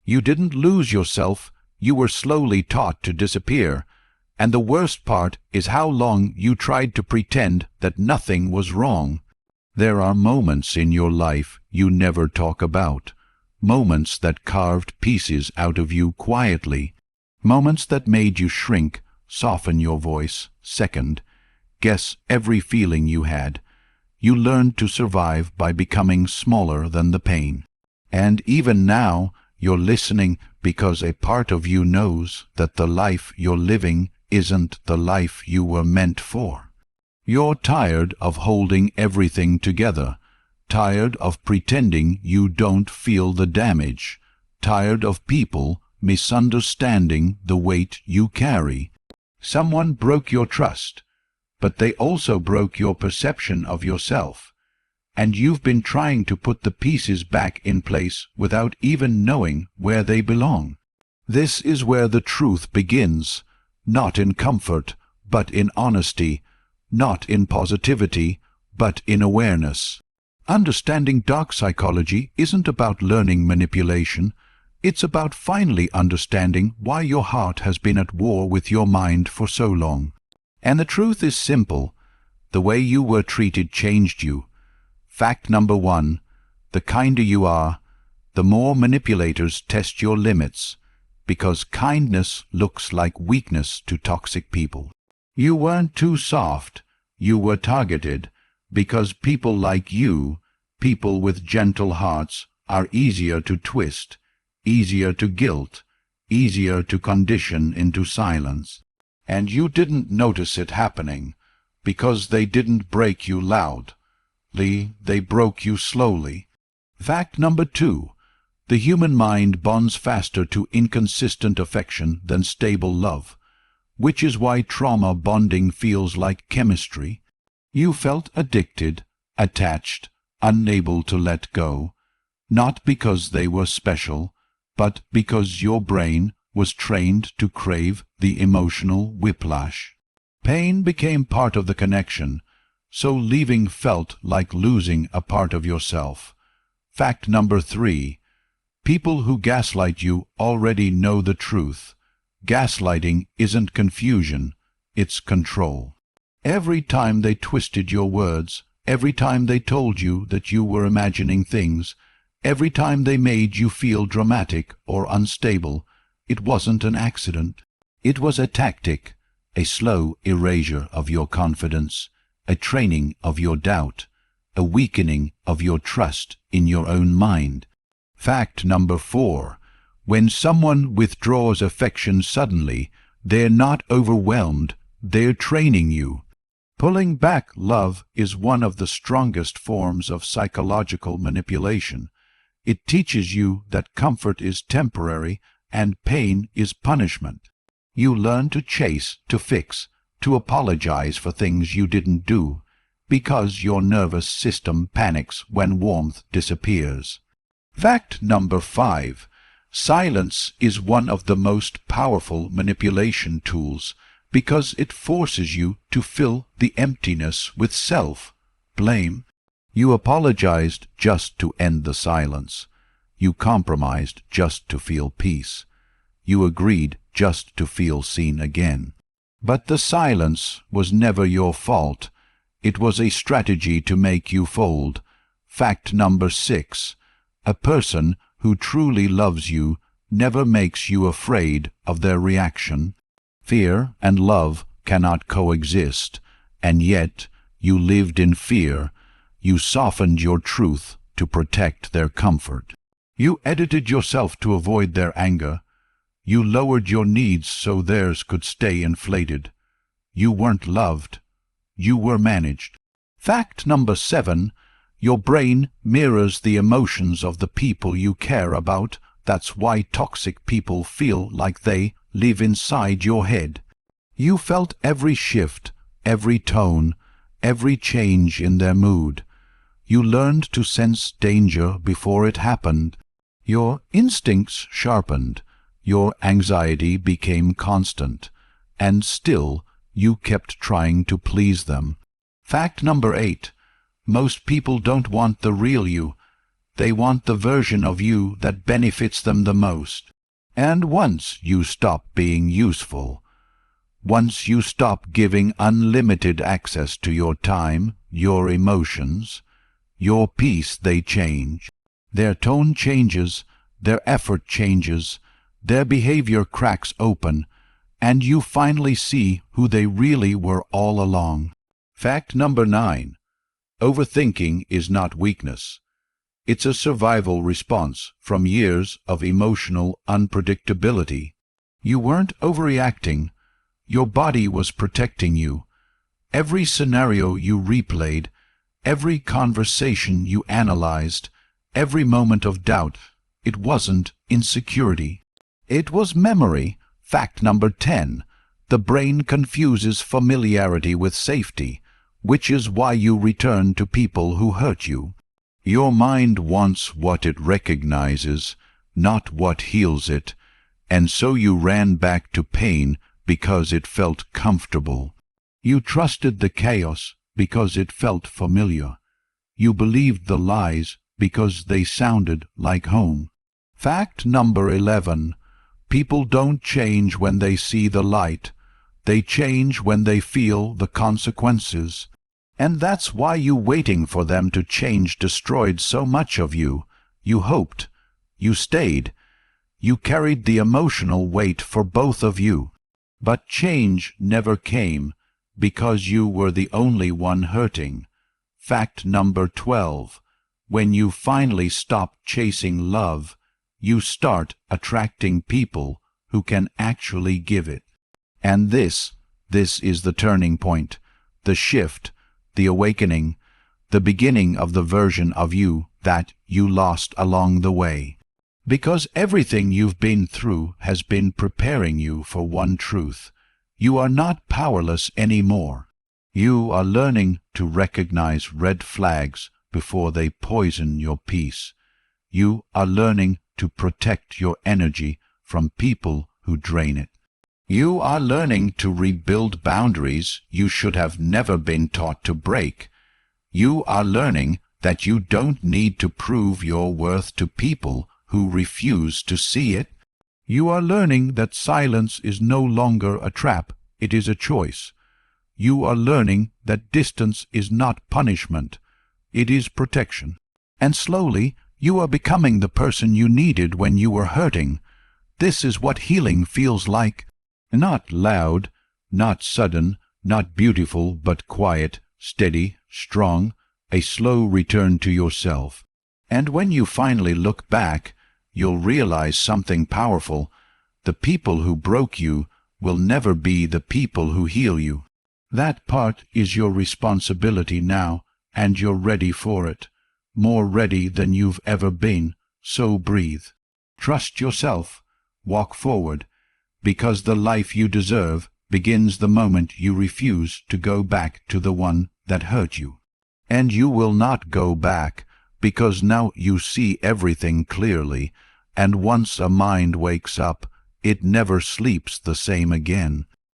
You didn't lose yourself, you were slowly taught to disappear. And the worst part is how long you tried to pretend that nothing was wrong. There are moments in your life you never talk about, moments that carved pieces out of you quietly, moments that made you shrink, soften your voice, second, guess every feeling you had. You learned to survive by becoming smaller than the pain. And even now, you're listening because a part of you knows that the life you're living isn't the life you were meant for. You're tired of holding everything together, tired of pretending you don't feel the damage, tired of people misunderstanding the weight you carry. Someone broke your trust, but they also broke your perception of yourself, and you've been trying to put the pieces back in place without even knowing where they belong. This is where the truth begins, not in comfort, but in honesty, not in positivity, but in awareness. Understanding dark psychology isn't about learning manipulation. It's about finally understanding why your heart has been at war with your mind for so long. And the truth is simple. The way you were treated changed you. Fact number 1, the kinder you are, the more manipulators test your limits, because kindness looks like weakness to toxic people. You weren't too soft, you were targeted, because people like you, people with gentle hearts, are easier to twist, easier to guilt, easier to condition into silence. And you didn't notice it happening, because they didn't break you loudly, they broke you slowly. Fact number 2, the human mind bonds faster to inconsistent affection than stable love, which is why trauma bonding feels like chemistry. You felt addicted, attached, unable to let go, not because they were special, but because your brain was trained to crave the emotional whiplash. Pain became part of the connection, so leaving felt like losing a part of yourself. Fact number 3, people who gaslight you already know the truth. Gaslighting isn't confusion, it's control. Every time they twisted your words, every time they told you that you were imagining things, every time they made you feel dramatic or unstable, it wasn't an accident. It was a tactic, a slow erasure of your confidence, a training of your doubt, a weakening of your trust in your own mind. Fact number 4, when someone withdraws affection suddenly, they're not overwhelmed, they're training you. Pulling back love is one of the strongest forms of psychological manipulation. It teaches you that comfort is temporary and pain is punishment. You learn to chase, to fix, to apologize for things you didn't do, because your nervous system panics when warmth disappears. Fact number 5, silence is one of the most powerful manipulation tools because it forces you to fill the emptiness with self-blame. You apologized just to end the silence. You compromised just to feel peace. You agreed just to feel seen again. But the silence was never your fault. It was a strategy to make you fold. Fact number 6, a person who truly loves you never makes you afraid of their reaction. Fear and love cannot coexist, and yet you lived in fear. You softened your truth to protect their comfort. You edited yourself to avoid their anger. You lowered your needs so theirs could stay inflated. You weren't loved. You were managed. Fact number 7, your brain mirrors the emotions of the people you care about. That's why toxic people feel like they live inside your head. You felt every shift, every tone, every change in their mood. You learned to sense danger before it happened. Your instincts sharpened. Your anxiety became constant. And still, you kept trying to please them. Fact number 8, most people don't want the real you. They want the version of you that benefits them the most. And once you stop being useful, once you stop giving unlimited access to your time, your emotions, your peace, they change. Their tone changes, their effort changes, their behavior cracks open, and you finally see who they really were all along. Fact number 9. Overthinking is not weakness. It's a survival response from years of emotional unpredictability. You weren't overreacting. Your body was protecting you. Every scenario you replayed, every conversation you analyzed, every moment of doubt, it wasn't insecurity. It was memory. Fact number 10. The brain confuses familiarity with safety, which is why you return to people who hurt you. Your mind wants what it recognizes, not what heals it, and so you ran back to pain because it felt comfortable. You trusted the chaos because it felt familiar. You believed the lies because they sounded like home. Fact number 11. People don't change when they see the light. They change when they feel the consequences. And that's why you waiting for them to change destroyed so much of you. You hoped. You stayed. You carried the emotional weight for both of you. But change never came because you were the only one hurting. Fact number 12. When you finally stop chasing love, you start attracting people who can actually give it. And this is the turning point, the shift, the awakening, the beginning of the version of you that you lost along the way. Because everything you've been through has been preparing you for one truth. You are not powerless anymore. You are learning to recognize red flags before they poison your peace. You are learning to protect your energy from people who drain it. You are learning to rebuild boundaries you should have never been taught to break. You are learning that you don't need to prove your worth to people who refuse to see it. You are learning that silence is no longer a trap, it is a choice. You are learning that distance is not punishment, it is protection. And slowly, you are becoming the person you needed when you were hurting. This is what healing feels like. Not loud, not sudden, not beautiful, but quiet, steady, strong, a slow return to yourself. And when you finally look back, you'll realize something powerful. The people who broke you will never be the people who heal you. That part is your responsibility now, and you're ready for it. More ready than you've ever been, so breathe. Trust yourself. Walk forward, because the life you deserve begins the moment you refuse to go back to the one that hurt you. And you will not go back, because now you see everything clearly, and once a mind wakes up, it never sleeps the same again.